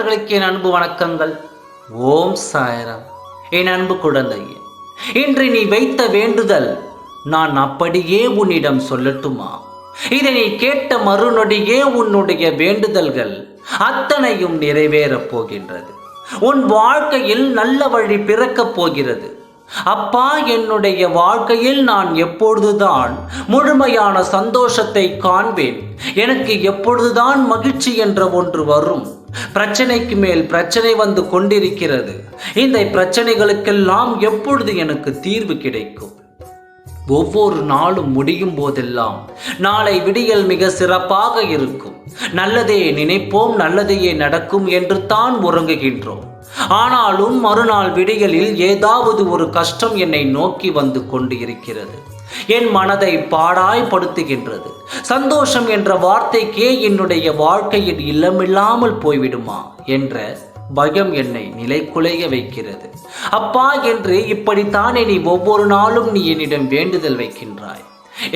நண்பர்களுக்கு என் அன்பு வணக்கங்கள். ஓம் சாய்ராம். என் அன்பு குழந்தையே, இன்று நீ வைத்த வேண்டுதல் நான் அப்படியே உன்னிடம் சொல்லட்டுமா? இதை நீ கேட்ட மறுநொடியே உன்னுடைய வேண்டுதல்கள் அத்தனையும் நிறைவேறப் போகின்றது. உன் வாழ்க்கையில் நல்ல வழி பிறக்கப் போகிறது. அப்பா, என்னுடைய வாழ்க்கையில் நான் எப்பொழுதுதான் முழுமையான சந்தோஷத்தை காண்பேன்? எனக்கு எப்பொழுதுதான் மகிழ்ச்சி என்ற ஒன்று வரும்? பிரச்சனைக்கு மேல் பிரச்சனை வந்து கொண்டிருக்கிறது. இந்த பிரச்சனைகளுக்கெல்லாம் எப்பொழுது எனக்கு தீர்வு கிடைக்கும்? ஒவ்வொரு நாளும் முடியும் போதெல்லாம் நாளை விடியல் மிக சிறப்பாக இருக்கும், நல்லதே நினைப்போம், நல்லதையே நடக்கும் என்று தான் உறங்குகின்றோம். ஆனாலும் மறுநாள் விடியலில் ஏதாவது ஒரு கஷ்டம் என்னை நோக்கி வந்து கொண்டு இருக்கிறது. என் மனதை பாடாய்படுத்துகின்றது. சந்தோஷம் என்ற வார்த்தைக்கே என்னுடைய வாழ்க்கையில் இல்லமில்லாமல் போய்விடுமா என்ற பயம் என்னை நிலைக்குலைய வைக்கிறது. அப்பா, என்று இப்படித்தானே நீ ஒவ்வொரு நாளும் நீ என்னிடம் வேண்டுதல் வைக்கின்றாய்.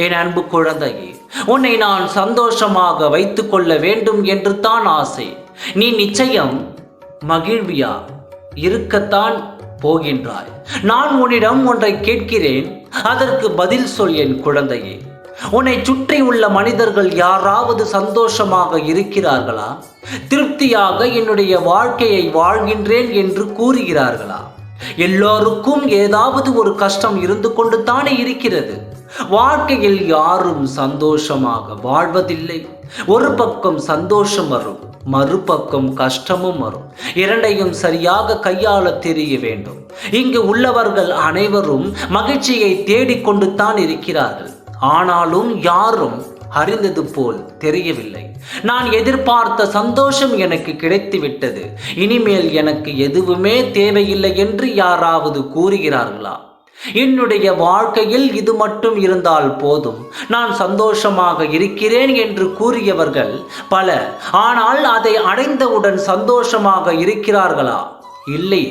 என் அன்பு குழந்தையே, உன்னை நான் சந்தோஷமாக வைத்துக் கொள்ள வேண்டும் என்று தான் ஆசை. நீ நிச்சயம் மகிழ்வியா இருக்கத்தான் போகின்றாய். நான் உன்னிடம் ஒன்றை கேட்கிறேன், அதற்கு பதில் சொல் என் குழந்தையே. உன்னை சுற்றி உள்ள மனிதர்கள் யாராவது சந்தோஷமாக இருக்கிறார்களா? திருப்தியாக என்னுடைய வாழ்க்கையை வாழ்கின்றேன் என்று கூறுகிறார்களா? எல்லோருக்கும் ஏதாவது ஒரு கஷ்டம் இருந்து கொண்டு தானே இருக்கிறது. வாழ்க்கையில் யாரும் சந்தோஷமாக வாழ்வதில்லை. ஒரு பக்கம் சந்தோஷம் வரும், மறுபக்கம் கஷ்டமும் வரும். இரண்டையும் சரியாக கையாள தெரிய வேண்டும். இங்கு உள்ளவர்கள் அனைவரும் மகிழ்ச்சியை தேடிக்கொண்டு தான் இருக்கிறார்கள். ஆனாலும் யாரும் அறிந்தது போல் தெரியவில்லை. நான் எதிர்பார்த்த சந்தோஷம் எனக்கு கிடைத்து விட்டது, இனிமேல் எனக்கு எதுவுமே தேவையில்லை என்று யாராவது கூறுகிறார்களா? என்னுடைய வாழ்க்கையில் இது மட்டும் இருந்தால் போதும், நான் சந்தோஷமாக இருக்கிறேன் என்று கூறியவர்கள் பலர். ஆனால் அதை அடைந்தவுடன் சந்தோஷமாக இருக்கிறார்களா? இல்லை,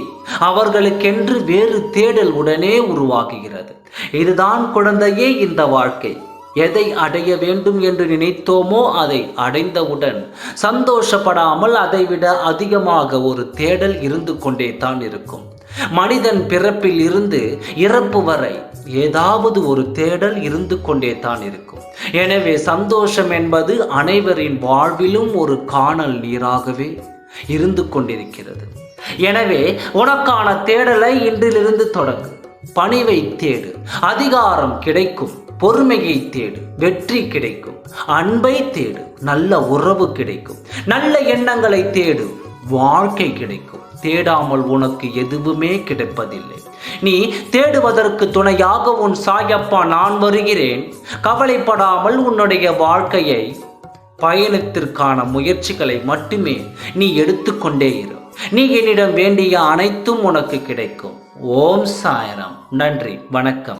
அவர்களுக்கென்று வேறு தேடல் உடனே உருவாகுகிறது. இதுதான் குழந்தையே இந்த வாழ்க்கை. எதை அடைய வேண்டும் என்று நினைத்தோமோ அதை அடைந்தவுடன் சந்தோஷப்படாமல் அதைவிட அதிகமாக ஒரு தேடல் இருந்து கொண்டே தான் இருக்கும். மனிதன் பிறப்பில் இருந்து இறப்பு வரை ஏதாவது ஒரு தேடல் இருந்து கொண்டே தான் இருக்கும். எனவே சந்தோஷம் என்பது அனைவரின் வாழ்விலும் ஒரு காணல் நீராகவே இருந்து கொண்டிருக்கிறது. எனவே உனக்கான தேடலை இன்றிலிருந்து தொடங்கு. பணிவை தேடு, அதிகாரம் கிடைக்கும். பொறுமையை தேடு, வெற்றி கிடைக்கும். அன்பை தேடு, நல்ல உறவு கிடைக்கும். நல்ல எண்ணங்களை தேடு, வாழ்க்கை கிடைக்கும். தேடாமல் உனக்கு எதுவுமே கிடைப்பதில்லை. நீ தேடுவதற்கு துணையாக உன் சாயப்பா நான் வருகிறேன். கவலைப்படாமல் உன்னுடைய வாழ்க்கையை பயணத்திற்கான முயற்சிகளை மட்டுமே நீ எடுத்துக்கொண்டே இரு. நீ என்னிடம் வேண்டிய அனைத்தும் உனக்கு கிடைக்கும். ஓம் சாய்ராம். நன்றி, வணக்கம்.